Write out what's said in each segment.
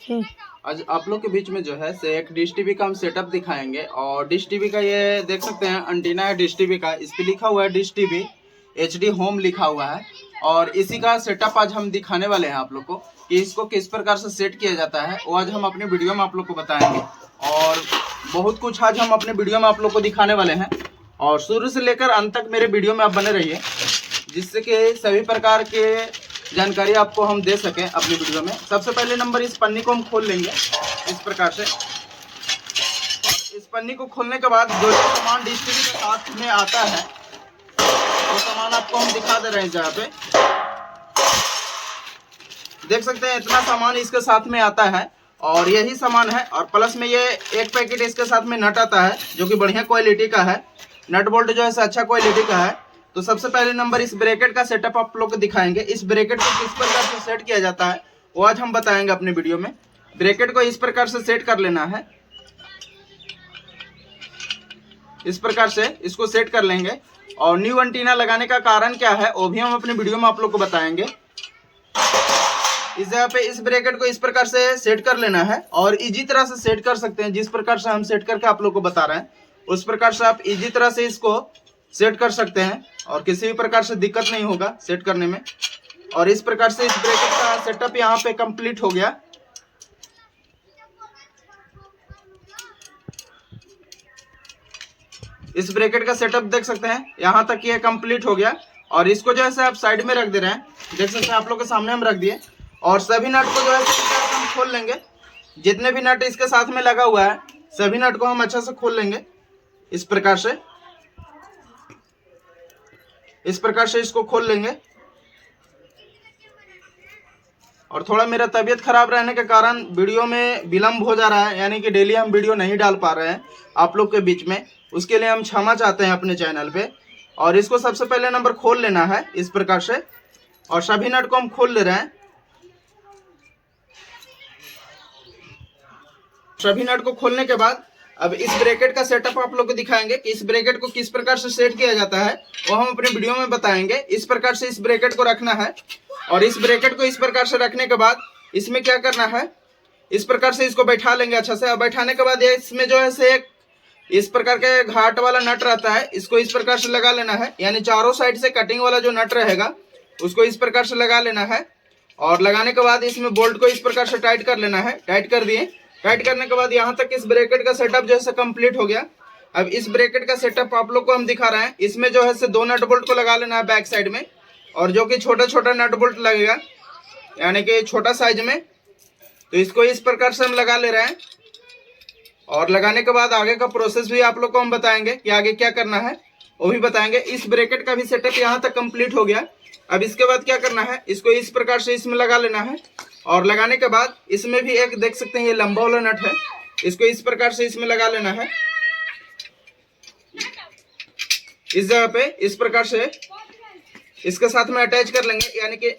आज आप लोग के बीच में जो है से एक डिश टीवी का हम सेटअप दिखाएंगे। और डिश टीवी का ये देख सकते हैं एंटीना है डिश टीवी का, इस पे लिखा हुआ है डिश टीवी HD होम लिखा हुआ है। और इसी का सेटअप आज हम दिखाने वाले हैं आप लोग को कि इसको किस प्रकार से सेट किया जाता है, वो आज हम अपने वीडियो में आप लोग को बताएंगे। और बहुत कुछ आज हम अपने वीडियो में आप लोग को दिखाने वाले हैं, और शुरू से लेकर अंत तक मेरे वीडियो में आप बने रहिए, जिससे कि सभी प्रकार के जानकारी आपको हम दे सकें अपनी वीडियो में। सबसे पहले नंबर इस पन्नी को हम खोल लेंगे इस प्रकार से। इस पन्नी को खोलने के बाद जो सामान डिश टीवी के साथ में आता है वो सामान आपको हम दिखा दे रहे हैं। जहाँ पे देख सकते हैं इतना सामान इसके साथ में आता है, और यही सामान है। और प्लस में ये एक पैकेट इसके साथ में नट आता है जो कि बढ़िया क्वालिटी का है। नट बोल्ट जो है अच्छा क्वालिटी का है। तो सबसे पहले नंबर इस ब्रैकेट का सेटअप आप लोग को दिखाएंगे। इस ब्रैकेट को किस प्रकार से सेट किया जाता है वो आज हम बताएंगे अपने वीडियो में। ब्रैकेट को इस प्रकार से सेट कर लेना है, इस प्रकार से इसको सेट कर लेंगे। और न्यू एंटीना लगाने का कारण क्या है वो भी हम अपने वीडियो में आप लोग को बताएंगे। इस जगह पे इस ब्रैकेट को इस प्रकार से सेट कर लेना है, और इजी तरह से सेट कर सकते हैं। जिस प्रकार से हम सेट करके आप लोग को बता रहे हैं उस प्रकार से आप इजी तरह से इसको सेट कर सकते हैं, और किसी भी प्रकार से दिक्कत नहीं होगा सेट करने में। और इस प्रकार से इस ब्रैकेट का सेटअप यहाँ पे कंप्लीट हो गया। इस ब्रैकेट का सेटअप देख सकते हैं यहाँ तक ये कंप्लीट हो गया। और इसको जो है आप साइड में रख दे रहे हैं, देख सकते हैं आप लोग के सामने हम रख दिए। और सभी नट को जो है हम खोल लेंगे। जितने भी नट इसके साथ में लगा हुआ है सभी नट को हम अच्छा से खोल लेंगे इस प्रकार से। इस प्रकार से इसको खोल लेंगे। और थोड़ा मेरा तबीयत खराब रहने के कारण वीडियो में विलंब हो जा रहा है, यानी कि डेली हम वीडियो नहीं डाल पा रहे हैं आप लोग के बीच में। उसके लिए हम क्षमा चाहते हैं अपने चैनल पे। और इसको सबसे पहले नंबर खोल लेना है इस प्रकार से, और सभी नट को हम खोल ले रहे हैं। सभी नट को खोलने के बाद अब इस ब्रैकेट का सेटअप आप लोग को दिखाएंगे कि इस ब्रैकेट को किस प्रकार से सेट किया जाता है वो हम अपने वीडियो में बताएंगे। इस प्रकार से इस ब्रैकेट को रखना है, और इस ब्रैकेट को इस प्रकार से रखने के बाद इसमें क्या करना है, इस प्रकार से इसको बैठा लेंगे अच्छा से। और बैठाने के बाद ये इसमें जो है से एक इस प्रकार के घाट वाला नट रहता है, इसको इस प्रकार से लगा लेना है। यानी चारों साइड से कटिंग वाला जो नट रहेगा उसको इस प्रकार से लगा लेना है। और लगाने के बाद इसमें बोल्ट को इस प्रकार से टाइट कर लेना है। टाइट कर दिए। टाइट करने के बाद यहाँ तक इस ब्रैकेट का सेटअप जैसे कंप्लीट हो गया। अब इस ब्रैकेट का सेटअप आप लोग को हम दिखा रहे हैं। इसमें जो है दो नट बोल्ट को लगा लेना है बैक साइड में, और जो कि छोटा छोटा नट बोल्ट लगेगा यानी कि छोटा साइज में। तो इसको इस प्रकार से हम लगा ले रहे हैं। और लगाने के बाद आगे का प्रोसेस भी आप लोग को हम बताएंगे कि आगे क्या करना है वो भी बताएंगे। इस ब्रैकेट का भी सेटअप यहाँ तक कंप्लीट हो गया। अब इसके बाद क्या करना है, इसको इस प्रकार से इसमें लगा लेना है। और लगाने के बाद इसमें भी एक देख सकते हैं ये लंबा वाला नट है, इसको इस प्रकार से इसमें लगा लेना है। इस जगह पे इस प्रकार से इसके साथ में अटैच कर लेंगे, यानी कि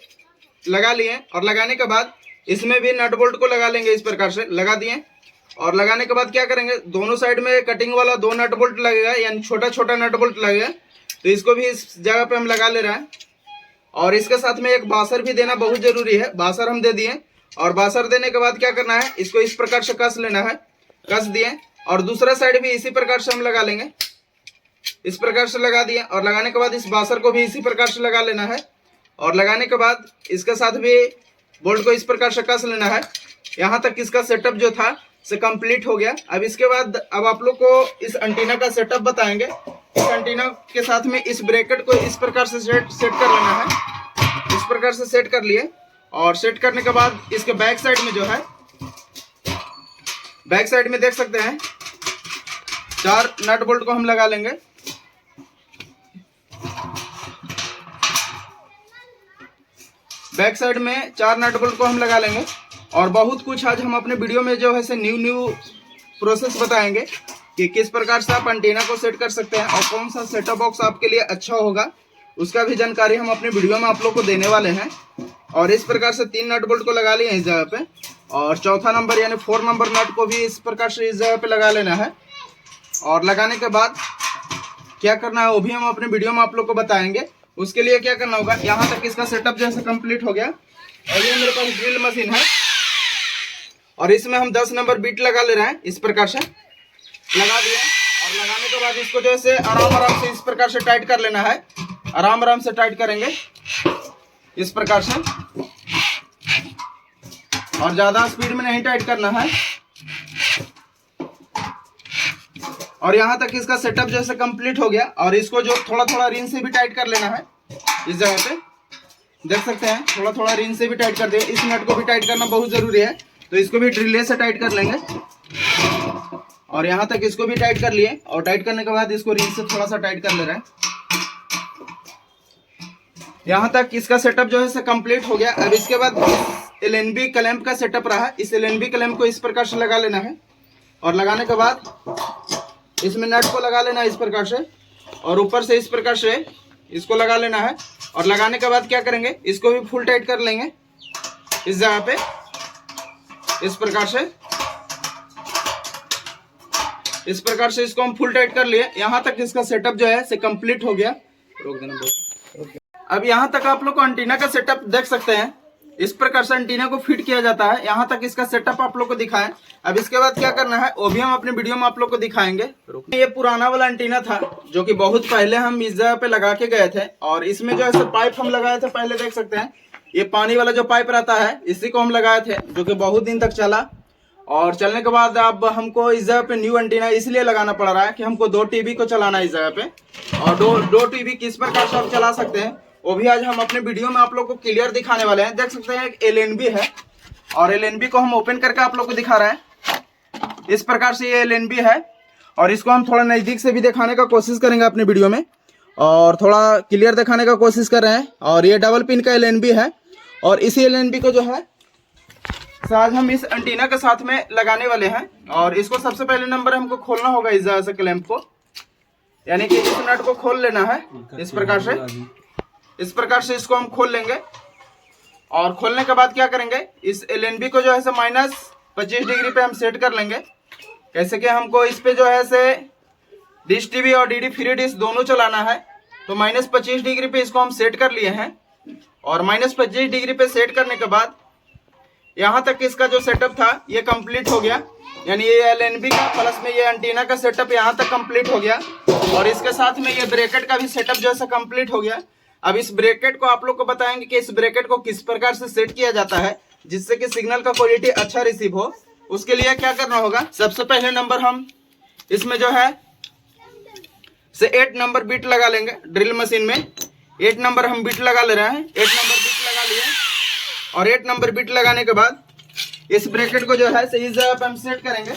लगा लिए। और लगाने के बाद इसमें भी नट बोल्ट को लगा लेंगे इस प्रकार से। लगा दिए। और लगाने के बाद क्या करेंगे, दोनों साइड में कटिंग वाला दो नट बोल्ट लगेगा, यानी छोटा छोटा नट बोल्ट लगेगा। तो इसको भी इस जगह पे हम लगा ले रहे हैं। और इसके साथ में एक बासर भी देना बहुत जरूरी है, बासर हम दे दिए। और बासर देने के बाद क्या करना है, इसको इस प्रकार से कस लेना है। कस दिए। और दूसरा साइड भी इसी प्रकार से हम लगा लेंगे, इस प्रकार से लगा दिए। और लगाने के बाद इस बासर को भी इसी प्रकार से लगा लेना है। और लगाने के बाद इसके साथ भी बोल्ट को इस प्रकार से कस लेना है। यहाँ तक इसका सेटअप जो था से कंप्लीट हो गया। अब इसके बाद अब आप लोग को इस एंटीना का सेटअप बताएंगे। इस एंटीना के साथ में इस ब्रैकेट को इस प्रकार से सेट कर लेना है। इस प्रकार से सेट कर लिए। और सेट करने के बाद इसके बैक साइड में जो है, बैक साइड में देख सकते हैं 4 नट बोल्ट को हम लगा लेंगे। बैक साइड में 4 नट बोल्ट को हम लगा लेंगे। और बहुत कुछ आज हम अपने वीडियो में जो है से न्यू प्रोसेस बताएंगे कि किस प्रकार से आप एंटीना को सेट कर सकते हैं, और कौन सा सेटअप बॉक्स आपके लिए अच्छा होगा उसका भी जानकारी हम अपने वीडियो में आप लोग को देने वाले हैं। और इस प्रकार से 3 नट बोल्ट को लगा लिए इस जगह पे। और चौथा नंबर यानी 4 नंबर नट को भी इस प्रकार से इस जगह पे लगा लेना है। और लगाने के बाद क्या करना है वो भी हम अपने वीडियो में आप लोग को बताएंगे। उसके लिए क्या करना होगा, यहाँ तक इसका सेटअप जैसे कंप्लीट हो गया। और ये मेरे पास ड्रिल मशीन है, और इसमें हम 10 नंबर बीट लगा ले रहे हैं। इस प्रकार से लगा दिए और लगाने के बाद इसको जो है आराम आराम से इस प्रकार से टाइट कर लेना है। आराम आराम से टाइट करेंगे इस प्रकार से, और ज्यादा स्पीड में नहीं टाइट करना है। और यहाँ तक इसका सेटअप जैसे कंप्लीट हो गया। और इसको जो थोड़ा थोड़ा रिंच से भी टाइट कर लेना है। इस जगह पे देख सकते हैं थोड़ा थोड़ा रिंच से भी टाइट कर दिया। इस नट को भी टाइट करना बहुत जरूरी है, तो इसको भी ड्रिल से टाइट कर लेंगे। और यहाँ तक इसको भी टाइट कर लिए, और टाइट करने के बाद इसको रिंच से थोड़ा सा टाइट कर ले रहे हैं। यहाँ तक इसका सेटअप जो है कंप्लीट हो गया। अब इसके बाद LNB क्लैंप का सेटअप रहा। इस LNB क्लैंप को इस प्रकार से लगा लेना है, और लगाने के बाद इसमें नट को लगा लेना है इस प्रकार से, और ऊपर से इस प्रकार से इसको लगा लेना है। और लगाने के बाद क्या करेंगे, इसको भी फुल टाइट कर लेंगे इस जगह पे इस प्रकार से। इस प्रकार से इसको हम फुल टाइट कर लिए। यहाँ तक इसका सेटअप जो है कंप्लीट हो गया। रोक देना बहुत। अब यहाँ तक आप लोग को एंटीना का सेटअप देख सकते हैं। इस प्रकार से एंटीना को फिट किया जाता है। यहाँ तक इसका सेटअप आप लोग को दिखाएं। अब इसके बाद क्या करना है वो भी हम अपने वीडियो में आप लोग को दिखाएंगे। ये पुराना वाला एंटीना था जो कि बहुत पहले हम इस जगह पे लगा के गए थे, और इसमें जो है पाइप हम लगाए थे। पहले देख सकते हैं ये पानी वाला जो पाइप रहता है इसी को हम लगाए थे, जो कि बहुत दिन तक चला। और चलने के बाद अब हमको इस जगह पे न्यू एंटीना इसलिए लगाना पड़ रहा है कि हमको 2 टीवी को चलाना है इस जगह पे। और दो टीवी किस प्रकार से आप चला सकते हैं वो भी आज हम अपने वीडियो में आप लोग को क्लियर दिखाने वाले हैं। देख सकते हैं एक LNB है, और LNB को हम ओपन करके आप लोग को दिखा रहे हैं। इस प्रकार से ये LNB है, और इसको हम थोड़ा नजदीक से भी दिखाने का कोशिश करेंगे अपने वीडियो में, और थोड़ा क्लियर दिखाने का कोशिश कर रहे हैं। और ये डबल पिन का LNB है, और इसी LNB को जो है आज हम इस एंटीना के साथ में लगाने वाले हैं। और इसको सबसे पहले नंबर हमको खोलना होगा इस जगह से क्लैंप को, यानी कि इस नट को खोल लेना है इस प्रकार से। इस प्रकार से इसको हम खोल लेंगे, और खोलने के बाद क्या करेंगे, इस LNB को जो है -25 डिग्री पे हम सेट कर लेंगे। कैसे कि हमको इस पे जो है डिश टीवी और DD फ्री डिश दोनों चलाना है, तो -25 डिग्री पे इसको हम सेट कर लिए हैं। और -25 डिग्री पे सेट करने के बाद यहाँ तक इसका जो सेटअप था ये कंप्लीट हो गया, यानी ये LNB का प्लस में ये एंटीना का सेटअप यहाँ तक कंप्लीट हो गया। और इसके साथ में ये ब्रैकेट का भी सेटअप जो है कंप्लीट हो गया। अब इस ब्रैकेट को आप लोग को बताएंगे कि इस ब्रैकेट को किस प्रकार से सेट किया जाता है जिससे कि सिग्नल का क्वालिटी अच्छा रिसीव हो। उसके लिए क्या करना होगा, सबसे पहले नंबर हम इसमें जो है 8 नंबर बीट लगा लेंगे। ड्रिल मशीन में 8 नंबर हम बीट लगा ले रहे हैं। 8 नंबर बीट लगा लिए, और 8 नंबर बीट लगाने के बाद इस ब्रैकेट को जो है इस जगह पे हम सेट करेंगे।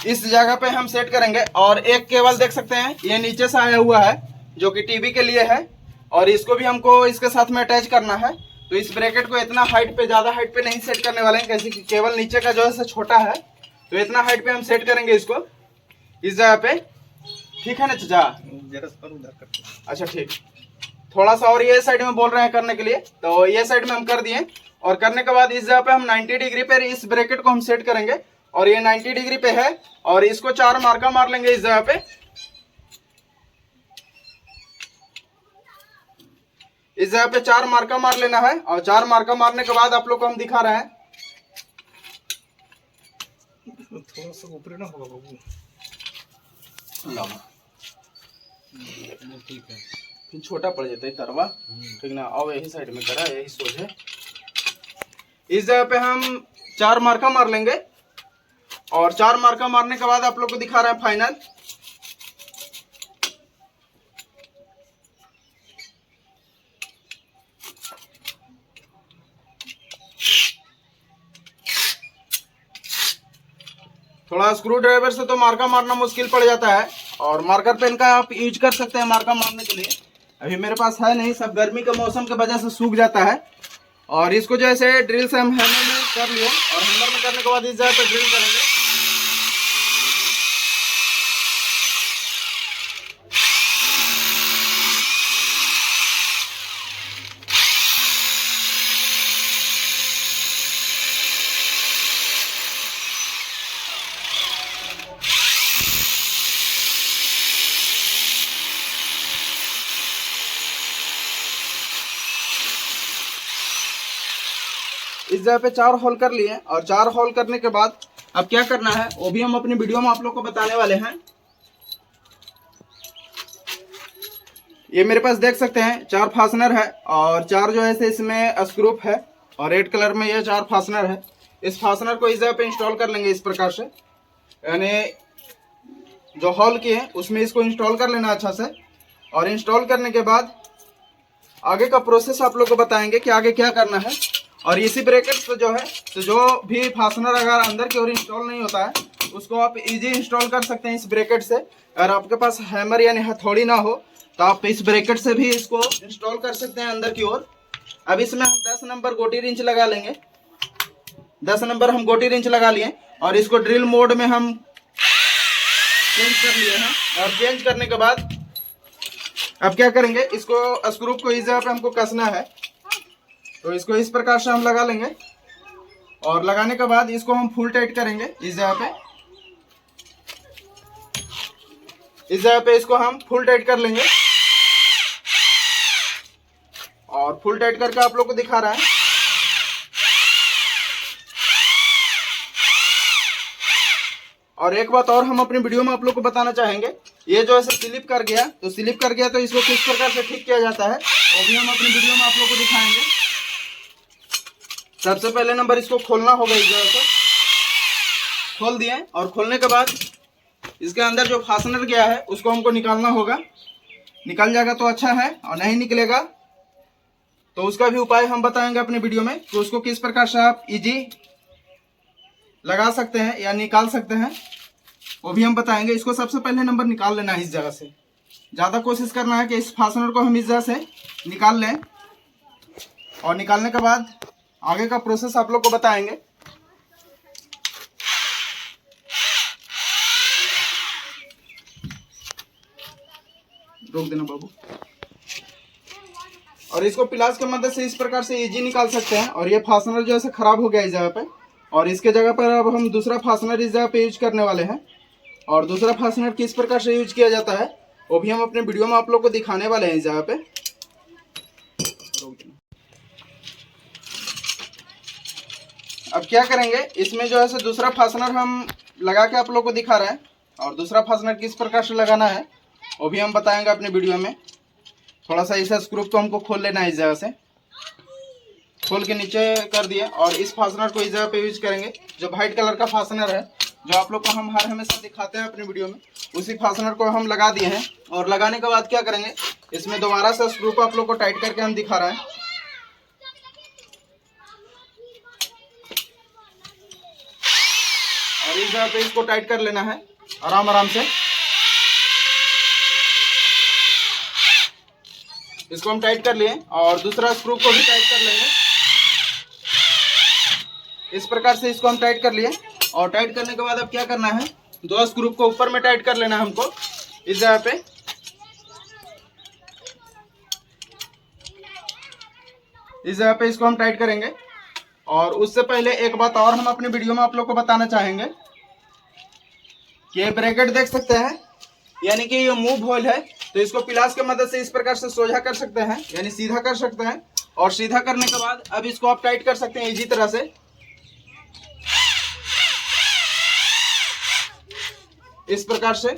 इस जगह पे हम सेट करेंगे, और एक केबल देख सकते हैं ये नीचे से आया हुआ है जो कि टीवी के लिए है, और इसको भी हमको इसके साथ में अटैच करना है। तो इस ब्रैकेट को इतना हाइट पे, ज्यादा हाइट पे नहीं सेट करने वाले हैं, कैसे कि केबल नीचे का जो है छोटा है, तो इतना हाइट पे हम सेट करेंगे इसको इस जगह पे। ठीक है ना चाचा? अच्छा ठीक, थोड़ा सा और ये साइड में बोल रहे हैं करने के लिए, तो ये साइड में हम कर दिए। और करने के बाद इस जगह पे हम 90 डिग्री पे इस ब्रैकेट को हम सेट करेंगे, और ये 90 डिग्री पे है, और इसको 4 मार्का मार लेंगे इस जगह पे। इस जगह पे 4 मार्का मार लेना है, और 4 मार्का मारने के बाद आप लोग को हम दिखा रहे हैं। थोड़ा सा ऊपर ना होगा बाबू, ठीक है, फिर छोटा पड़ जाता है तरवा, ठीक ना? और यही साइड में करा, यही सोच है। इस जगह पे हम 4 मार्का मार लेंगे, और 4 मार्का मारने के बाद आप लोग को दिखा रहे हैं फाइनल। थोड़ा स्क्रू ड्राइवर से तो मार्का मारना मुश्किल पड़ जाता है, और मार्कर पेन का आप यूज कर सकते हैं मार्का मारने के लिए। अभी मेरे पास है नहीं, सब गर्मी के मौसम की वजह से सूख जाता है। और इसको जैसे ड्रिल से हम हैमर में कर लिए, और हैमर में करने के बाद इस जगह पे ड्रिल करेंगे। इस जगह पे 4 होल कर लिए और 4 होल करने के बाद अब क्या करना है वो भी हम अपनी वीडियो में आप लोग को बताने वाले हैं। ये मेरे पास देख सकते हैं 4 फास्टनर है और 4 जो है से इसमें स्क्रूप है और रेड कलर में ये 4 फास्टनर है। इस फास्टनर को इस जगह पे इंस्टॉल कर लेंगे इस प्रकार से, यानी जो होल किए हैं उसमें इसको इंस्टॉल कर लेना अच्छा से। और इंस्टॉल करने के बाद आगे का प्रोसेस आप लोग को बताएंगे कि आगे क्या करना है। और इसी ब्रैकेट से जो है तो जो भी फास्टनर अगर अंदर की ओर इंस्टॉल नहीं होता है उसको आप इजी इंस्टॉल कर सकते हैं इस ब्रैकेट से। अगर आपके पास हैमर यानी हथौड़ी ना हो तो आप इस ब्रैकेट से भी इसको इंस्टॉल कर सकते हैं अंदर की ओर। अब इसमें हम 10 नंबर गोटी रिंच लगा लेंगे। 10 नंबर हम गोटी रिंच लगा लिए और इसको ड्रिल मोड में हम चेंज कर लिए हैं। और चेंज करने के बाद अब क्या करेंगे, इसको स्क्रू को इस जगह पे हमको कसना है तो इसको इस प्रकार से हम लगा लेंगे। और लगाने के बाद इसको हम फुल टाइट करेंगे इस जगह पे। इस जगह पे इसको हम फुल टाइट कर लेंगे और फुल टाइट करके आप लोग को दिखा रहा है। और एक बात और हम अपनी वीडियो में आप लोग को बताना चाहेंगे, ये जो ऐसे स्लिप कर गया तो इसको किस प्रकार से ठीक किया जाता है वो भी हम अपनी वीडियो में आप लोग को दिखाएंगे। सबसे पहले नंबर इसको खोलना होगा। इस जगह से खोल दिए और खोलने के बाद इसके अंदर जो फास्टनर गया है उसको हमको निकालना होगा। निकल जाएगा तो अच्छा है और नहीं निकलेगा तो उसका भी उपाय हम बताएंगे अपनी वीडियो में तो उसको किस प्रकार से आप इजी लगा सकते हैं या निकाल सकते हैं वो भी हम बताएंगे। इसको सबसे पहले नंबर निकाल लेना है इस जगह से। ज़्यादा कोशिश करना है कि इस फास्टनर को हम इस जगह से निकाल लें और निकालने के बाद आगे का प्रोसेस आप लोग को बताएंगे। रोक देना बाबू। और इसको प्लास की मदद से इस प्रकार से इजी निकाल सकते हैं। और ये फास्टनर जो है खराब हो गया इस जगह पे और इसके जगह पर अब हम दूसरा फास्टनर इस जगह पे यूज करने वाले हैं। और दूसरा फास्टनर किस प्रकार से यूज किया जाता है वो भी हम अपने वीडियो में आप लोग को दिखाने वाले हैं इस जगह पे। अब क्या करेंगे, इसमें जो है दूसरा फास्टनर हम लगा के आप लोग को दिखा रहे हैं और दूसरा फास्टनर किस प्रकार से लगाना है वो भी हम बताएंगे अपने वीडियो में। थोड़ा सा इस स्क्रू को हमको खोल लेना है इस जगह से। खोल के नीचे कर दिए और इस फास्टनर को इस जगह पे यूज करेंगे। जो वाइट कलर का फास्टनर है जो आप लोग को हम हर हमेशा दिखाते हैं अपनी वीडियो में, उसी फास्टनर को हम लगा दिए हैं। और लगाने के बाद क्या करेंगे, इसमें दोबारा से स्क्रू को आप लोग को टाइट करके हम दिखा रहे हैं। और इस जगह पे इसको टाइट कर लेना है आराम आराम से। इसको हम टाइट कर लिए और दूसरा स्क्रू को भी टाइट कर लेंगे। इस प्रकार से इसको हम टाइट कर लिए और टाइट करने के बाद अब क्या करना है, 2 स्क्रू को ऊपर में टाइट कर लेना है हमको इस जगह पे। इस जगह पे इसको हम टाइट करेंगे। और उससे पहले एक बात और हम अपनी वीडियो में आप लोग को बताना चाहेंगे कि ये ब्रैकेट देख सकते हैं, यानी कि ये मूव होल है तो इसको पिलास की मदद से इस प्रकार से सोजा कर सकते हैं यानी सीधा कर सकते हैं। और सीधा करने के बाद अब इसको आप टाइट कर सकते हैं इजी तरह से इस प्रकार से।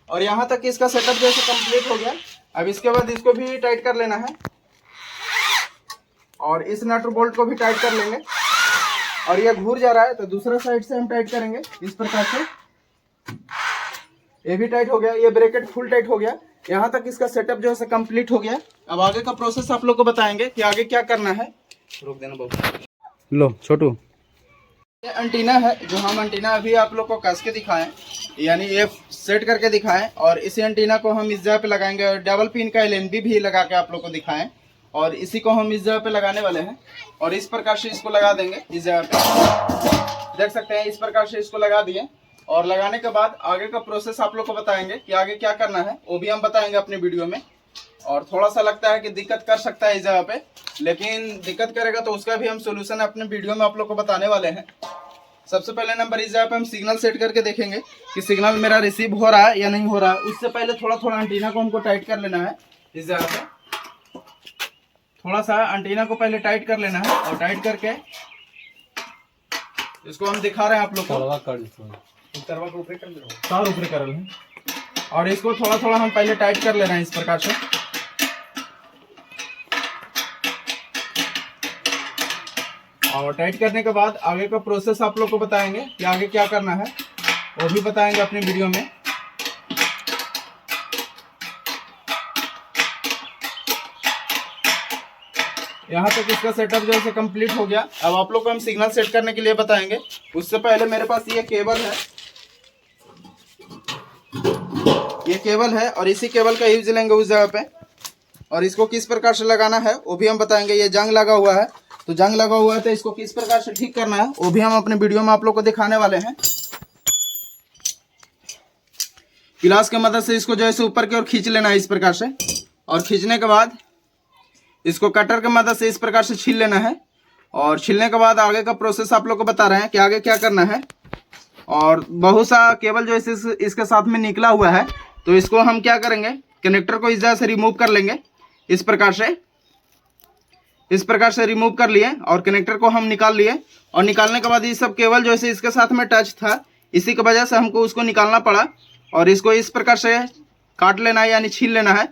और यहाँ तक इसका सेटअप जैसे कंप्लीट हो गया। अब इसके बाद इसको भी टाइट कर लेना है और इस नट बोल्ट को भी टाइट कर लेंगे। और ये घूर जा रहा है तो दूसरा साइड से हम टाइट करेंगे इस प्रकार से। ये भी टाइट हो गया, ये ब्रैकेट फुल टाइट हो गया। यहाँ तक इसका सेटअप जो है कंप्लीट हो गया। अब आगे का प्रोसेस आप लोग को बताएंगे कि आगे क्या करना है। रोक देना बाबू। लो छोटू, ये एंटीना है जो हम एंटीना अभी आप लोग को कस के दिखाएं यानी ये सेट करके दिखाएं। और इसी एंटीना को हम इस जगह पे लगाएंगे और डबल पिन का एलएनबी भी लगा के आप लोग को दिखाएं। और इसी को हम इस जगह पे लगाने वाले हैं और इस प्रकार से इसको लगा देंगे इस जगह पे। देख सकते हैं इस प्रकार से इसको लगा दिए। और लगाने के बाद आगे का प्रोसेस आप लोग को बताएंगे कि आगे क्या करना है वो भी हम बताएंगे अपने वीडियो में। और थोड़ा सा लगता है कि दिक्कत कर सकता है इस जगह पे, लेकिन दिक्कत करेगा तो उसका भी हम सोल्यूशन अपने वीडियो में आप लोग को बताने वाले हैं। सबसे पहले नंबर इस जगह पे हम सिग्नल सेट करके देखेंगे कि सिग्नल मेरा रिसीव हो रहा है या नहीं हो रहा है। उससे पहले थोड़ा थोड़ा एंटीना को हमको टाइट कर लेना है इस जगह पे थोड़ा सा एंटीना को पहले टाइट कर लेना है और टाइट करके इसको हम दिखा रहे हैं आप लोग को। तार ऊपर कर रहे हैं और इसको थोड़ा थोड़ा हम पहले टाइट कर ले रहे हैं इस प्रकार से। और टाइट करने के बाद आगे का प्रोसेस आप लोग को बताएंगे कि आगे क्या करना है, वो भी बताएंगे अपनी वीडियो में। यहाँ तक इसका सेटअप जो है कंप्लीट हो गया। अब आप लोग को हम सिग्नल सेट करने के लिए बताएंगे। उससे पहले मेरे पास ये केबल है, और इसी केबल का यूज लेंगे उस जगह पे। और इसको किस प्रकार से लगाना है वो भी हम बताएंगे। ये जंग लगा हुआ है, तो जंग लगा हुआ है तो इसको किस प्रकार से ठीक करना है वो भी हम अपने वीडियो में आप लोग को दिखाने वाले हैं। गिलास की मदद से इसको जो है ऊपर की ओर खींच लेना है इस प्रकार से, और खींचने के बाद इसको कटर की मदद से इस प्रकार से छील लेना है। और छीलने के बाद आगे का प्रोसेस आप लोग को बता रहे हैं कि आगे क्या करना है। और बहुत सा केबल जो इसके साथ में निकला हुआ है, तो इसको हम क्या करेंगे, कनेक्टर को इस जगह से रिमूव कर लेंगे इस प्रकार से रिमूव कर लिए और कनेक्टर को हम निकाल लिए। और निकालने के बाद ये सब केबल जो है इसके साथ में टच था, इसी की वजह से हमको उसको निकालना पड़ा। और इसको इस प्रकार से काट लेना है, यानी छील लेना है।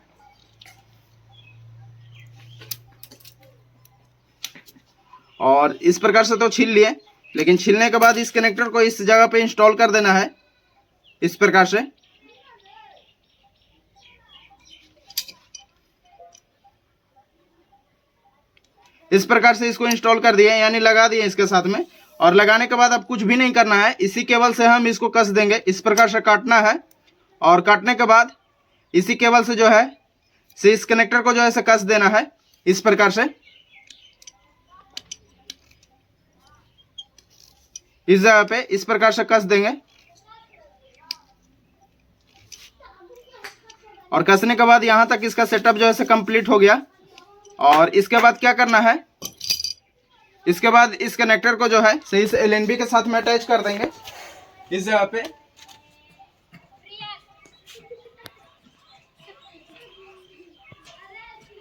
और इस प्रकार से तो छील लिए, लेकिन छीलने के बाद इस कनेक्टर को इस जगह पे इंस्टॉल कर देना है इस प्रकार से। इस प्रकार से इसको इंस्टॉल कर दिए, यानी लगा दिए इसके साथ में। और लगाने के बाद अब कुछ भी नहीं करना है, इसी केबल से हम इसको कस देंगे। इस प्रकार से काटना है, और काटने के बाद इसी केबल से जो है इस कनेक्टर को जो है कस देना है इस प्रकार से। इस जगह पे इस प्रकार से कस देंगे। और कसने के बाद यहां तक इसका सेटअप जो है कंप्लीट हो गया। और इसके बाद क्या करना है, इसके बाद इस कनेक्टर को जो है सही से एलएनबी के साथ में अटैच कर देंगे इस जगह पे।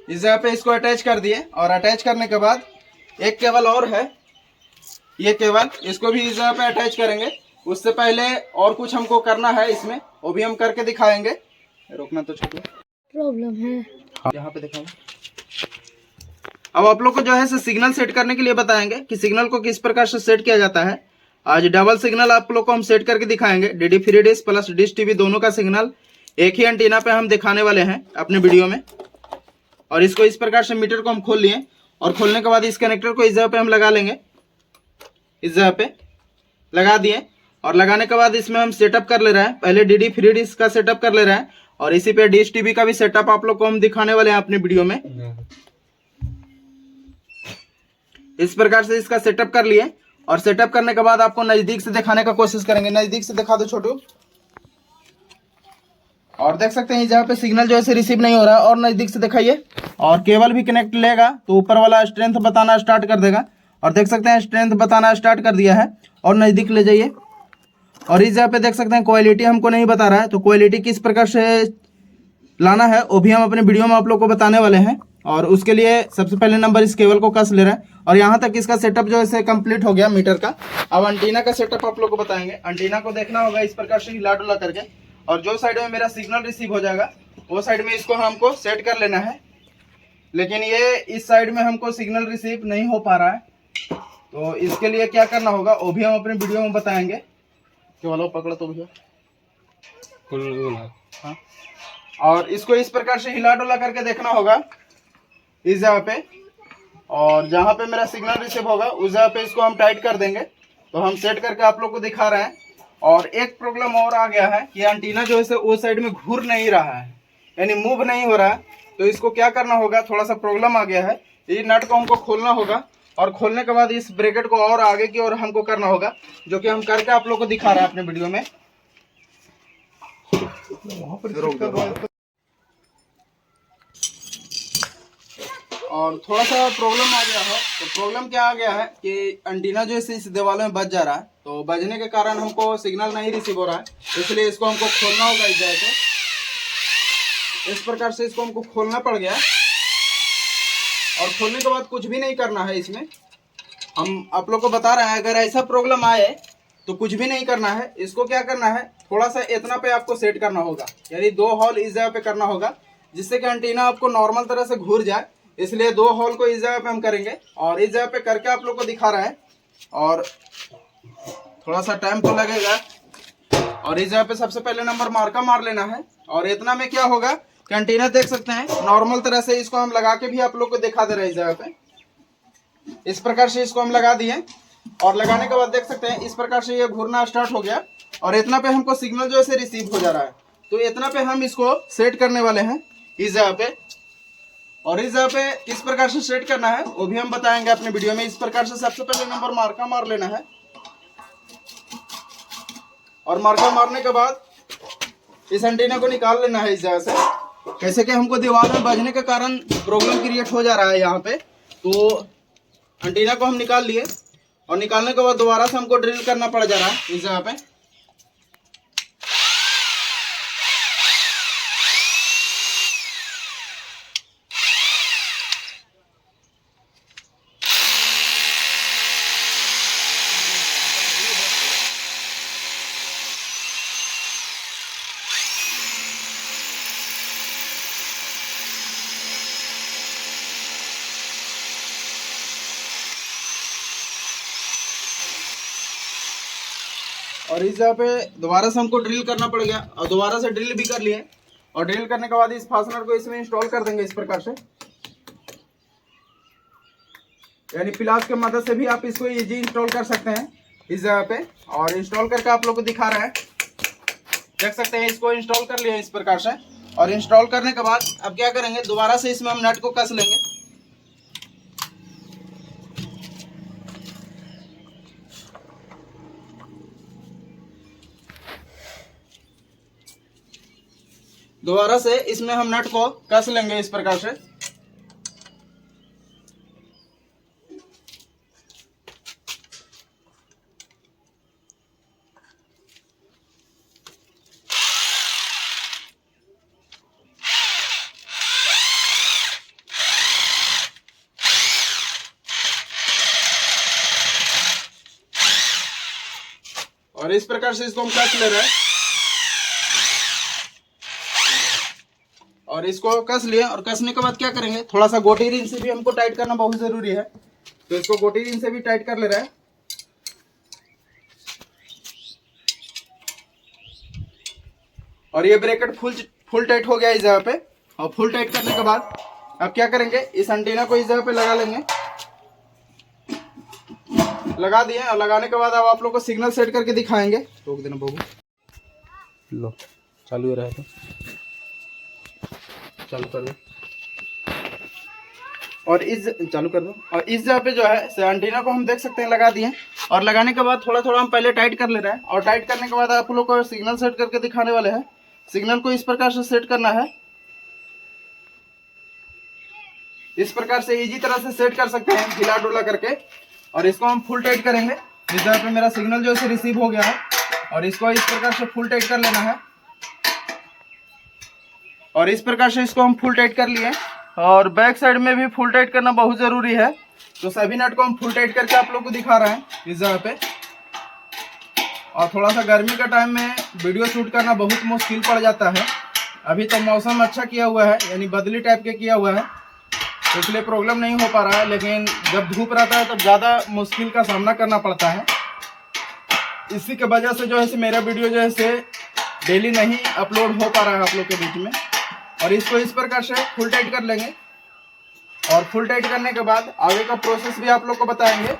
इस जगह पे इसको अटैच कर दिए। और अटैच करने के बाद एक केबल और है, ये केबल, इसको भी इस जगह पे अटैच करेंगे। उससे पहले और कुछ हमको करना है इसमें, वो भी हम करके दिखाएंगे। रोकना तो छोटू, प्रॉब्लम है यहाँ पे दिखाएंगे। अब आप लोग को जो है सिग्नल सेट करने के लिए बताएंगे कि सिग्नल को किस प्रकार से सेट किया जाता है। आज डबल सिग्नल आप लोग को हम सेट करके दिखाएंगे। DD free dish plus dish TV दोनों का सिग्नल एक ही एंटीना पे हम दिखाने वाले हैं अपने वीडियो में। और इसको इस प्रकार से मीटर को हम खोल लिए, और खोलने के बाद इस कनेक्टर को इस जगह पे हम लगा लेंगे। इस जगह पे लगा दिए, और लगाने के बाद इसमें हम सेटअप कर ले रहे हैं। पहले डीडी फ्री डिश का सेटअप कर ले रहे हैं, और इसी पे डिश टीवी का भी सेटअप आप लोग को हम दिखाने वाले हैं अपने वीडियो में। इस प्रकार से इसका सेटअप कर लिए, और सेटअप करने के बाद आपको नजदीक से दिखाने का कोशिश करेंगे। नजदीक से दिखा दो छोटू। और देख सकते हैं जहाँ पे सिग्नल जो है रिसीव नहीं हो रहा है, और नजदीक से दिखाइए। और केबल भी कनेक्ट लेगा तो ऊपर वाला स्ट्रेंथ बताना स्टार्ट कर देगा। और देख सकते हैं स्ट्रेंथ बताना स्टार्ट कर दिया है। और नजदीक ले जाइए, और इस जगह पे देख सकते हैं क्वालिटी हमको नहीं बता रहा है, तो क्वालिटी किस प्रकार से लाना है वो भी हम अपने वीडियो में आप लोग को बताने वाले हैं। और उसके लिए सबसे पहले नंबर इस केबल को कस ले रहा है। और यहाँ तक इसका सेटअप जो है कंप्लीट हो गया मीटर का। अब एंटीना का सेटअप आप लोग को बताएंगे। एंटीना को देखना होगा इस प्रकार से हिला डुला करके, और जो साइड में मेरा सिग्नल रिसीव हो जाएगा वो साइड में इसको हमको सेट कर लेना है। लेकिन ये इस साइड में हमको सिग्नल रिसीव नहीं हो पा रहा है, तो इसके लिए क्या करना होगा वो भी हम अपने वीडियो में बताएंगे। केवल पकड़ो तो भैया, हाँ। और इसको इस प्रकार से हिला डुला करके देखना होगा इस जगह पे, और जहाँ पे मेरा सिग्नल रिसीव होगा उस जगह पे इसको हम टाइट कर देंगे। तो हम सेट करके आप लोग को दिखा रहे हैं। और एक प्रॉब्लम और आ गया है कि एंटीना जो है वो साइड में घूर नहीं रहा है, यानी मूव नहीं हो रहा है। तो इसको क्या करना होगा, थोड़ा सा प्रॉब्लम आ गया है। ये नट को हमको खोलना होगा, और खोलने के बाद इस ब्रैकेट को और आगे की ओर हमको करना होगा, जो कि हम करके आप लोग को दिखा रहे हैं अपने वीडियो में। और थोड़ा सा प्रॉब्लम आ गया है। तो प्रॉब्लम क्या आ गया है कि एंटीना जो है इस दीवार में बज जा रहा है, तो बजने के कारण हमको सिग्नल नहीं रिसीव हो रहा है। इसलिए इसको हमको खोलना होगा इस जगह से। इस प्रकार से इसको हमको खोलना पड़ गया। और खोलने के बाद कुछ भी नहीं करना है इसमें। हम आप लोग को बता रहे हैं, अगर ऐसा प्रॉब्लम आए तो कुछ भी नहीं करना है। इसको क्या करना है, थोड़ा सा इतना पे आपको सेट करना होगा, यानी 2 होल इस जगह पे करना होगा, जिससे कि एंटीना आपको नॉर्मल तरह से घूर जाए। इसलिए 2 होल को इस जगह पे हम करेंगे और इस जगह पे करके आप लोग को दिखा रहे हैं। और थोड़ा सा टाइम तो लगेगा। और इस जगह पे सबसे पहले नंबर मार्का मार लेना है। और इतना में क्या होगा कि एंटीना देख सकते हैं नॉर्मल तरह से। इसको हम लगा के भी आप लोग को दिखा दे रहे हैं। इस जगह पे इस प्रकार से इसको हम लगा दिए और लगाने के बाद देख सकते हैं इस प्रकार से ये घूरना स्टार्ट हो गया। और इतना पे हमको सिग्नल जो है रिसीव हो जा रहा है। तो इतना पे हम इसको सेट करने वाले हैं इस जगह पे। और इस जगह पे किस प्रकार से सेट करना है वो भी हम बताएंगे अपने वीडियो में। इस प्रकार से सबसे पहले नंबर मार्का मार लेना है। और मार्का मारने के बाद इस एंटीना को निकाल लेना है इस जगह से। कैसे कि हमको दीवार में बजने के कारण प्रॉब्लम क्रिएट हो जा रहा है यहाँ पे। तो एंटीना को हम निकाल लिए और निकालने के बाद दोबारा से हमको ड्रिल करना पड़ जा रहा है इस जगह पे। और इस जगह पे दोबारा से हमको ड्रिल करना पड़ गया और दोबारा से ड्रिल भी कर लिए। और ड्रिल करने के बाद इस फास्टनर को इसमें इंस्टॉल कर देंगे इस प्रकार से, यानी प्लास की मदद से भी आप इसको इजी इंस्टॉल कर सकते हैं इस जगह पे। और इंस्टॉल करके आप लोग को दिखा रहे हैं, देख सकते हैं इसको इंस्टॉल कर लिया इस प्रकार से। और इंस्टॉल करने के बाद अब क्या करेंगे, दोबारा से इसमें हम नट को कस लेंगे। दोबारा से इसमें हम नट को कस लेंगे इस प्रकार से। और इस प्रकार से इसको हम कस ले रहे हैं। और इसको कस लिए और कसने के बाद क्या करेंगे, थोड़ा सा गोटी रिंच से भी हमको टाइट करना बहुत जरूरी है। तो इसको गोटी रिंच से भी टाइट कर ले रहा है। और ये ब्रैकेट फुल टाइट हो गया इस जगह पे। और फुल टाइट करने के बाद अब क्या करेंगे, इस एंटीना को इस जगह पे लगा लेंगे। लगा दिए और लगाने के बाद अब आप लोग को सिग्नल सेट करके दिखाएंगे। रोक देना बाबू, लो चालू रहा है तो चालू कर दो। और इस चालू कर दो। और इस जगह पे जो है एंटीना को हम देख सकते हैं लगा दिए। और लगाने के बाद थोड़ा थोड़ा हम पहले टाइट कर ले रहे हैं। और टाइट करने के बाद आप लोग को सिग्नल सेट करके दिखाने वाले हैं। सिग्नल को इस प्रकार से सेट करना है। इस प्रकार से इजी तरह से सेट कर सकते हैं हिला डुला करके। और इसको हम फुल टाइट करेंगे। इस जगह पे मेरा सिग्नल जो है रिसीव हो गया है। और इसको इस प्रकार से फुल टाइट कर लेना है। और इस प्रकार से इसको हम फुल टाइट कर लिए। और बैक साइड में भी फुल टाइट करना बहुत ज़रूरी है। तो सभी नट को हम फुल टाइट करके आप लोग को दिखा रहे हैं इस जगह पे। और थोड़ा सा गर्मी का टाइम में वीडियो शूट करना बहुत मुश्किल पड़ जाता है। अभी तो मौसम अच्छा किया हुआ है, यानी बदली टाइप के किया हुआ है, तो इसलिए प्रॉब्लम नहीं हो पा रहा है। लेकिन जब धूप रहता है तब ज़्यादा मुश्किल का सामना करना पड़ता है। इसी के वजह से जो है मेरा वीडियो जो है डेली नहीं अपलोड हो पा रहा है आप लोग के बीच में। और इसको इस प्रकार से फुल टाइट कर लेंगे। और फुल टाइट करने के बाद आगे का प्रोसेस भी आप लोग को बताएंगे।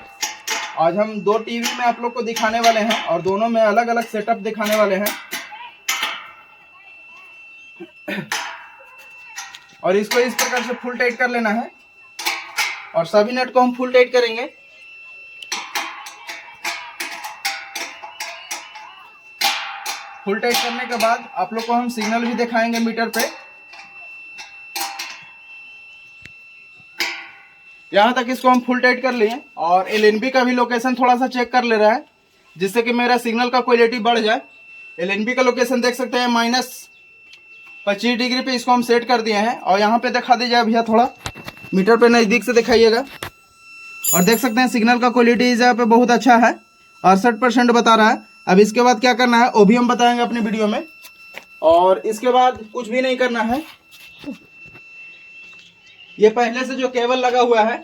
आज हम 2 टीवी में आप लोग को दिखाने वाले हैं और दोनों में अलग अलग सेटअप दिखाने वाले हैं। और इसको इस प्रकार से फुल टाइट कर लेना है। और सभी नट को हम फुल टाइट करेंगे। फुल टाइट करने के बाद आप लोग को हम सिग्नल भी दिखाएंगे मीटर पे। यहाँ तक इसको हम फुल टाइट कर लिए। और एलएनबी का भी लोकेशन थोड़ा सा चेक कर ले रहा है, जिससे कि मेरा सिग्नल का क्वालिटी बढ़ जाए। एलएनबी का लोकेशन देख सकते हैं 25 डिग्री पे इसको हम सेट कर दिए हैं। और यहाँ पे दिखा दीजिए भैया, थोड़ा मीटर पे नज़दीक से दिखाइएगा। और देख सकते हैं सिग्नल का क्वालिटी इस यहाँ पे बहुत अच्छा है, 68% बता रहा है। अब इसके बाद क्या करना है वो भी हम बताएंगे अपनी वीडियो में। और इसके बाद कुछ भी नहीं करना है, ये पहले से जो केबल लगा हुआ है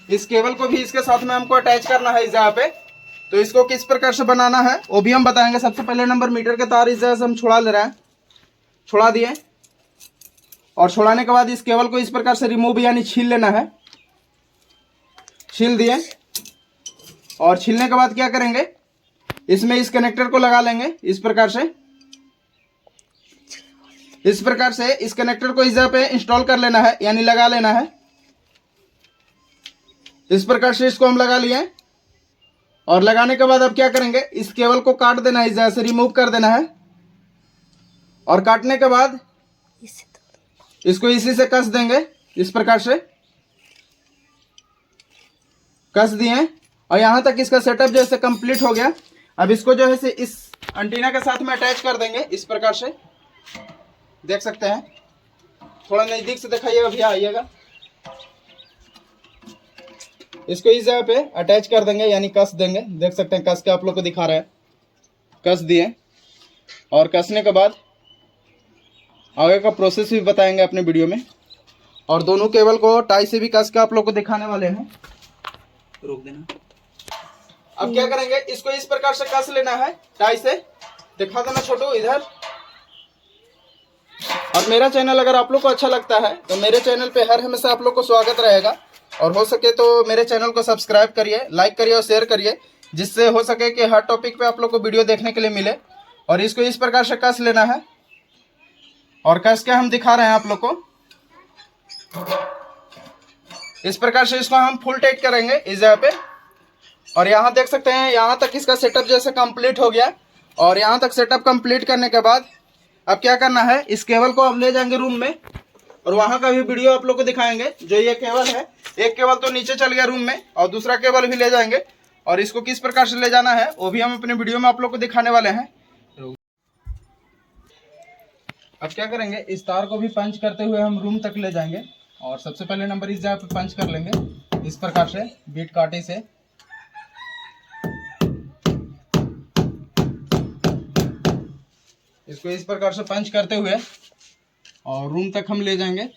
इस केबल को भी इसके साथ में हमको अटैच करना है इस जगह पे। तो इसको किस प्रकार से बनाना है वो भी हम बताएंगे। सबसे पहले नंबर मीटर के तार इस जगह से हम छुड़ा ले रहे हैं, छुड़ा दिए। और छुड़ाने के बाद इस केबल को इस प्रकार से रिमूव यानी छील लेना है, छील दिए। और छीलने के बाद क्या करेंगे, इसमें इस कनेक्टर को लगा लेंगे इस प्रकार से। इस प्रकार से इस कनेक्टर को इस जगह पे इंस्टॉल कर लेना है यानी लगा लेना है। इस प्रकार से इसको हम लगा लिए। और लगाने के बाद अब क्या करेंगे, इस केबल को काट देना है, इस जगह से रिमूव कर देना है। और काटने के बाद इसको इसी से कस देंगे, इस प्रकार से कस दिए। और यहाँ तक इसका सेटअप जैसे कंप्लीट हो गया। अब इसको जो है इस एंटीना के साथ में अटैच कर देंगे इस प्रकार से, देख सकते हैं। थोड़ा नज़दीक से दिखाइएगा भैया, आइएगा। इसको इस जगह पे अटैच कर देंगे यानी कस देंगे, देख सकते हैं कस के आप लोग को दिखा रहा है, कस दिए। और कसने के बाद आगे का प्रोसेस भी बताएंगे अपने वीडियो में। और दोनों केबल को टाई से भी कस के आप लोग को दिखाने वाले हैं, रोक देना। अब क्या करेंगे, इसको इस प्रकार से कस लेना है टाई से, दिखा देना छोटू इधर। और मेरा चैनल अगर आप लोग को अच्छा लगता है तो मेरे चैनल पे हर हमेशा आप लोग को स्वागत रहेगा। और हो सके तो मेरे चैनल को सब्सक्राइब करिए, लाइक करिए और शेयर करिए, जिससे हो सके कि हर टॉपिक पे आप लोग को वीडियो देखने के लिए मिले। और इसको इस प्रकार से कस लेना है। और कस के हम दिखा रहे हैं आप लोग को, इस प्रकार से इसको हम फुल टाइट करेंगे इस जगह पे। और यहाँ देख सकते हैं, यहाँ तक इसका सेटअप जैसे कंप्लीट हो गया। और यहाँ तक सेटअप कंप्लीट करने के बाद अब क्या करना है, इस केबल को अब ले जाएंगे रूम में और वहाँ का भी वीडियो आप लोग को दिखाएंगे। जो ये केबल है, एक केबल तो नीचे चल गया रूम में और दूसरा केबल भी ले जाएंगे। और इसको किस प्रकार से ले जाना है वो भी हम अपने वीडियो में आप लोग को दिखाने वाले हैं। अब क्या करेंगे, इस तार को भी पंच करते हुए हम रूम तक ले जाएंगे। और सबसे पहले नंबर इस जगह पे पंच कर लेंगे इस प्रकार से बीट कांटे से। इसको इस प्रकार से पंच करते हुए और रूम तक हम ले जाएंगे।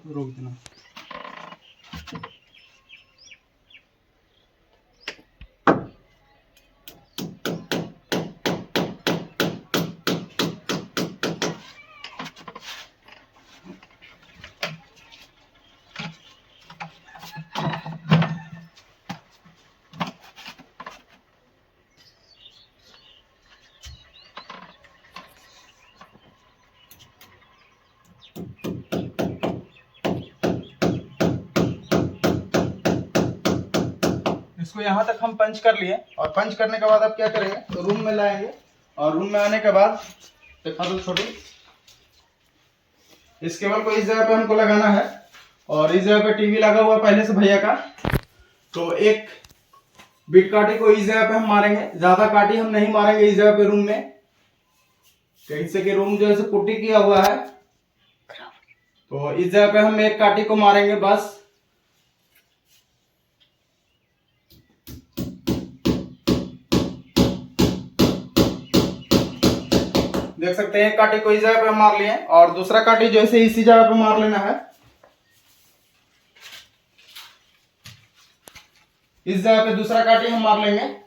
रोक देना। इसको यहाँ तक हम पंच कर लिए। और पंच करने के बाद अब क्या करेंगे, तो रूम में लाएंगे। और रूम में आने के बाद दिखा दो छोटी, इस केबल को इस जगह पे हमको लगाना है। और इस जगह पे टीवी लगा हुआ पहले से भैया का, तो एक बिट काटी को इस जगह पे हम मारेंगे। ज्यादा काटी हम नहीं मारेंगे इस जगह पे रूम में, कहीं से कि रूम जो है पुट्टी किया हुआ है, तो इस जगह पे हम एक काटी को मारेंगे बस। देख सकते हैं काटी को इस जगह पे मार लिए। और दूसरा काटी जो है इसी जगह पे मार लेना है, इस जगह पे दूसरा काटी हम मार लेंगे।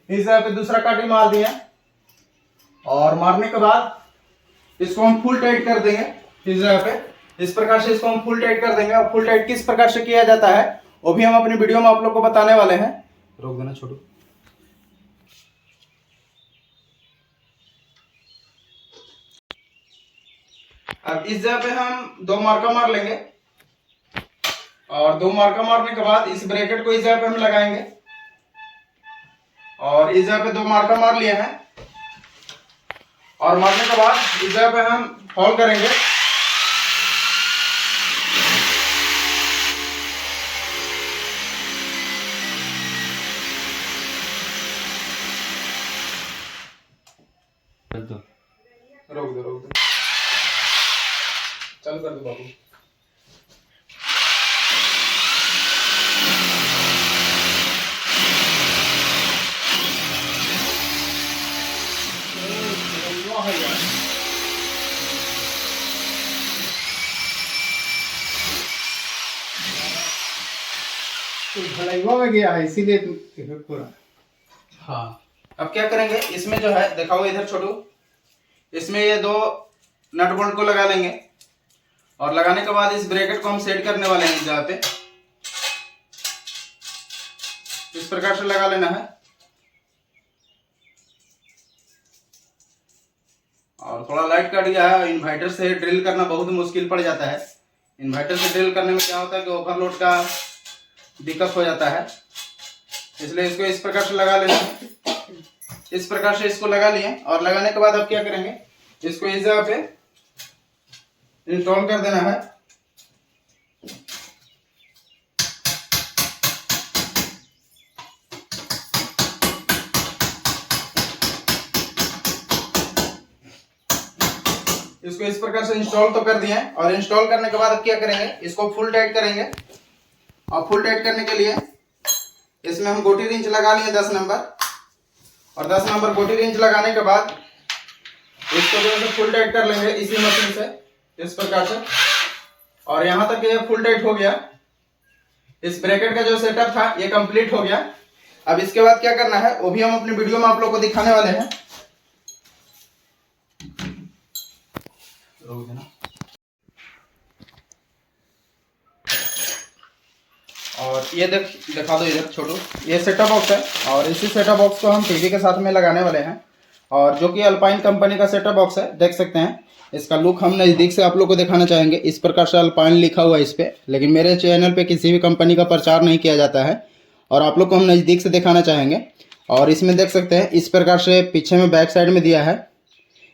इस जगह पे दूसरा काटी मार दिया। और मारने के बाद इसको हम फुल टाइट कर देंगे इस जगह पे। इस प्रकार से इसको हम फुल टाइट कर देंगे। और फुल टाइट किस प्रकार से किया जाता है वो भी हम अपनी वीडियो में आप लोग को बताने वाले हैं। रोक देना छोटू। अब इस जगह पे हम 2 मार्का मार लेंगे और 2 मार्का मारने के बाद इस ब्रैकेट को इस जगह पे हम लगाएंगे और इस जगह पे 2 मार्का मार लिए हैं और मारने के बाद इस जगह पे हम होल करेंगे। रोक दो चल कर दो बाबू। भलाइवा में गया है इसीलिए पूरा। हाँ, अब क्या करेंगे इसमें जो है दिखाओ इधर छोटू। इसमें ये 2 नट बोल्ट को लगा लेंगे और लगाने के बाद इस ब्रैकेट को हम सेट करने वाले हैं इस जगह पे। इस प्रकार से लगा लेना है और थोड़ा लाइट कट गया है। इन्वर्टर से ड्रिल करना बहुत मुश्किल पड़ जाता है। इन्वर्टर से ड्रिल करने में क्या होता है कि ओवरलोड का दिक्कत हो जाता है, इसलिए इसको इस प्रकार से लगा लेना है। इस प्रकार से इसको लगा लिए और लगाने के बाद अब क्या करेंगे इसको इस जगह पे इंस्टॉल कर देना है। इसको इस प्रकार से इंस्टॉल तो कर दिए और इंस्टॉल करने के बाद अब क्या करेंगे इसको फुल टाइट करेंगे। और फुल टाइट करने के लिए इसमें हम गोटी रिंच लगा लिए 10 नंबर और 10 नंबर गोटी रिंच लगाने के बाद इसको जो है फुल टाइट कर लेंगे इसी मशीन से इस प्रकार से। और यहाँ तक ये फुल टाइट हो गया। इस ब्रैकेट का जो सेटअप था ये कंप्लीट हो गया। अब इसके बाद क्या करना है वो भी हम अपनी वीडियो में आप लोग को दिखाने वाले हैं। रोक देना। और ये दिखा दो इधर छोटू। ये सेटअप बॉक्स है और इसी सेटअप बॉक्स को हम टीवी के साथ में लगाने वाले हैं और जो कि अल्पाइन कंपनी का सेटअप बॉक्स है। देख सकते हैं इसका लुक हम नज़दीक से आप लोग को दिखाना चाहेंगे। इस प्रकार से अल्पाइन लिखा हुआ है इस पर, लेकिन मेरे चैनल पे किसी भी कंपनी का प्रचार नहीं किया जाता है और आप लोग को हम नज़दीक से दिखाना चाहेंगे। और इसमें देख सकते हैं इस प्रकार से पीछे में बैक साइड में दिया है।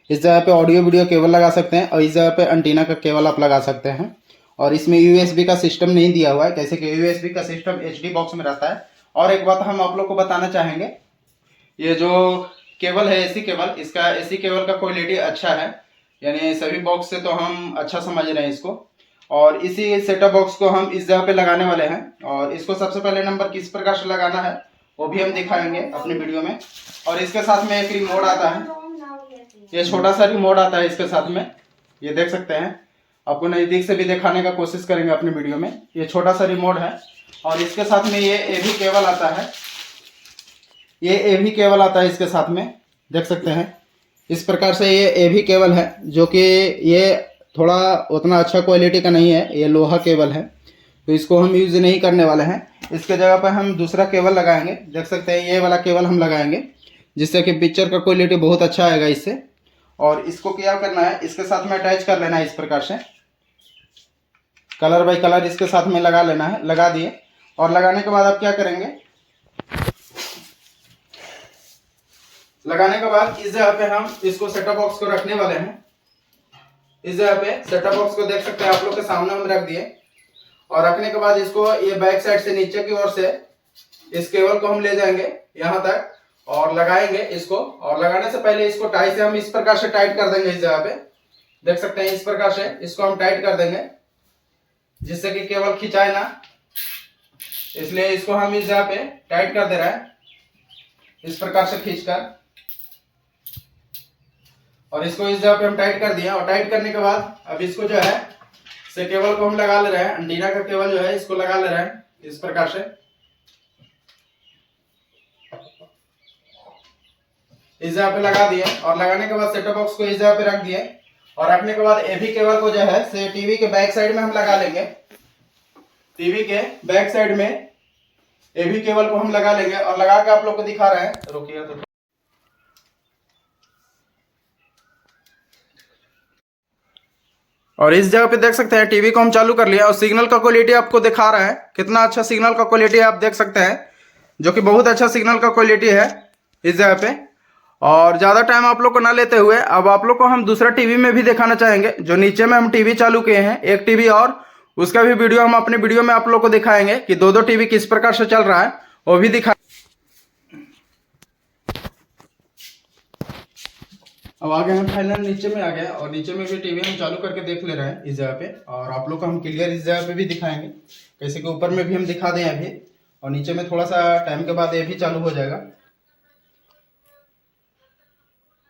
इस जगह पे ऑडियो वीडियो केबल लगा सकते हैं और इस जगह पे एंटीना का केबल आप लगा सकते हैं। और इसमें यूएसबी का सिस्टम नहीं दिया हुआ है, कैसे कि यूएसबी का सिस्टम एचडी बॉक्स में रहता है। और एक बात हम आप लोग को बताना चाहेंगे, ये जो केबल है एसी केबल, इसका एसी केबल का क्वालिटी अच्छा है, यानी सभी बॉक्स से तो हम अच्छा समझ रहे हैं इसको। और इसी सेटअप बॉक्स को हम इस जगह पे लगाने वाले हैं और इसको सबसे पहले नंबर किस प्रकार से लगाना है वो भी हम दिखाएंगे अपनी वीडियो में। और इसके साथ में एक रिमोट आता है, ये छोटा सा रिमोट आता है इसके साथ में, ये देख सकते हैं। आपको नज़दीक से भी दिखाने का कोशिश करेंगे अपनी वीडियो में। ये छोटा सा रिमोट है और इसके साथ में ये एवी केबल आता है, ये एवी केबल आता है इसके साथ में, देख सकते हैं। इस प्रकार से ये एवी केबल है जो कि ये थोड़ा उतना अच्छा क्वालिटी का नहीं है, ये लोहा केबल है, तो इसको हम यूज़ नहीं करने वाले हैं। इसके जगह पर हम दूसरा केबल लगाएंगे, देख सकते हैं ये वाला केबल हम लगाएंगे जिससे कि पिक्चर का क्वालिटी बहुत अच्छा आएगा इससे। और इसको क्या करना है इसके साथ में अटैच कर लेना है इस प्रकार से, कलर बाय कलर इसके साथ में लगा लेना है। लगा दिए और लगाने के बाद आप क्या करेंगे, लगाने के बाद इस जगह पे हम इसको सेटअप बॉक्स को रखने वाले हैं। इस जगह पे सेटअप बॉक्स को देख सकते हैं आप लोग के सामने हम रख दिए और रखने के बाद इसको ये बैक साइड से नीचे की ओर से इस केबल को हम ले जाएंगे यहाँ तक और लगाएंगे इसको। और लगाने से पहले इसको टाई से हम इस प्रकार से टाइट कर देंगे। इस जगह पे देख सकते हैं इस प्रकार से इसको हम टाइट कर देंगे जिससे कि केबल खिंचाए ना, इसलिए इसको हम इस जगह पे टाइट कर दे रहे हैं इस प्रकार से खींचकर। और इसको इस जगह पे हम टाइट कर दिए और टाइट करने के बाद अब इसको जो है से केबल को हम लगा ले रहे हैं, एंटीना का केबल जो है इसको लगा ले रहे हैं इस प्रकार से। इस जगह पे लगा दिए और लगाने के बाद सेटअप बॉक्स को इस जगह पे रख दिए और रखने के बाद एवी केबल को जो है से टीवी के बैक साइड में हम लगा लेंगे। टीवी के बैक साइड में एवी केबल को हम लगा लेंगे और लगा के आप लोग को दिखा रहे हैं। रुकिए तो और इस जगह पे देख सकते हैं टीवी को हम चालू कर लिया और सिग्नल का क्वालिटी आपको दिखा रहा है। कितना अच्छा सिग्नल का क्वालिटी आप देख सकते हैं, जो कि बहुत अच्छा सिग्नल का क्वालिटी है इस जगह पे। और ज़्यादा टाइम आप लोग को ना लेते हुए अब आप लोग को हम दूसरा टीवी में भी दिखाना चाहेंगे। जो नीचे में हम टीवी चालू किए हैं एक टीवी, और उसका भी वीडियो हम अपने वीडियो में आप लोग को दिखाएंगे कि दो दो टीवी किस प्रकार से चल रहा है, वो भी दिखा। अब आ गए हम फाइनल नीचे में आ गए और नीचे में भी टीवी हम चालू करके देख ले रहे हैं इस जगह पे। और आप लोग को हम क्लियर इस जगह पे भी दिखाएंगे, कैसे कि ऊपर में भी हम दिखा दें अभी, और नीचे में थोड़ा सा टाइम के बाद ये भी चालू हो जाएगा।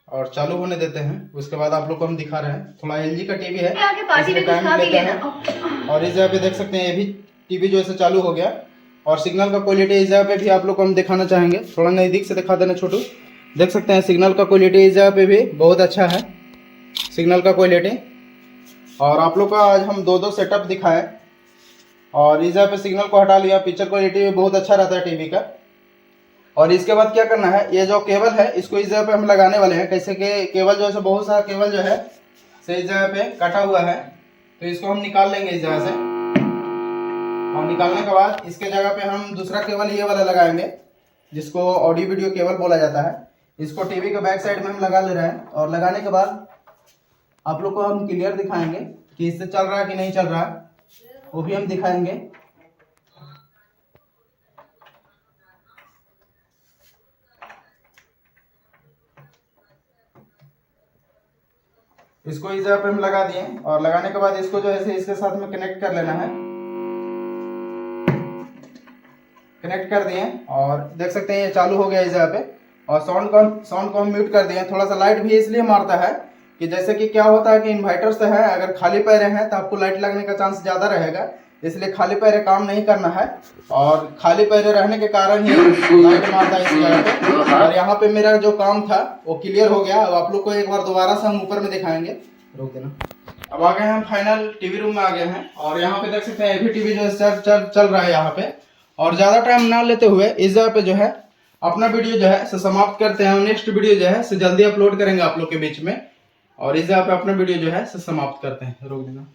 और चालू होने देते हैं, उसके बाद आप लोग को हम दिखा रहे हैं। थोड़ा एलजी का टीवी है, इसलिए टाइम लेते हैं। और इस जगह पे देख सकते हैं ये भी टीवी जो है चालू हो गया। और सिग्नल का क्वालिटी इस जगह पे भी आप लोग को हम दिखाना चाहेंगे। थोड़ा नज़दीक से दिखा देना छोटू। देख सकते हैं सिग्नल का क्वालिटी इस जगह पे भी बहुत अच्छा है, सिग्नल का क्वालिटी। और आप लोग का आज हम दो दो सेटअप दिखाएं। और इस जगह पे सिग्नल को हटा लिया, पिक्चर क्वालिटी भी बहुत अच्छा रहता है टीवी का। और इसके बाद क्या करना है, ये जो केबल है इसको इस जगह पे हम लगाने वाले हैं। कैसे कि केबल जो है बहुत सारा केबल जो है से इस जगह पे कटा हुआ है, तो इसको हम निकाल लेंगे इस जगह से। और निकालने के बाद इसके जगह पे हम दूसरा केबल ये वाला लगाएंगे, जिसको ऑडियो वीडियो केबल बोला जाता है। इसको टीवी के बैक साइड में हम लगा ले रहे हैं। और लगाने के बाद आप लोग को हम क्लियर दिखाएंगे कि इससे चल रहा है कि नहीं चल रहा है, वो भी हम दिखाएंगे। इसको इस जगह पे हम लगा दिए और लगाने के बाद इसको जो है इसके साथ में कनेक्ट कर लेना है। कनेक्ट कर दिए और देख सकते हैं ये चालू हो गया इस जगह पे। और साउंड को हम म्यूट कर दिए। थोड़ा सा लाइट भी इसलिए मारता है कि जैसे कि क्या होता है कि इन्वर्टर से है, अगर खाली पैरे हैं तो आपको लाइट लगने का चांस ज़्यादा रहेगा, इसलिए खाली पैरे काम नहीं करना है। और खाली पैरे रहने के कारण ही लाइट मारता है इस जगह पे। और यहाँ पे मेरा जो काम था वो क्लियर हो गया। अब आप लोग को एक बार दोबारा से हम ऊपर में दिखाएंगे। रोक देना। अब आ गए हम फाइनल टीवी रूम में आ गए हैं। और यहाँ पे देख सकते हैं अभी टीवी जो है चल रहा है यहाँ पे। और ज़्यादा टाइम ना लेते हुए इस जगह पे जो है अपना वीडियो जो है समाप्त करते हैं। नेक्स्ट वीडियो जो है जल्दी अपलोड करेंगे आप लोग के बीच में। और इस जगह पे अपना वीडियो जो है समाप्त करते हैं। रोक देना।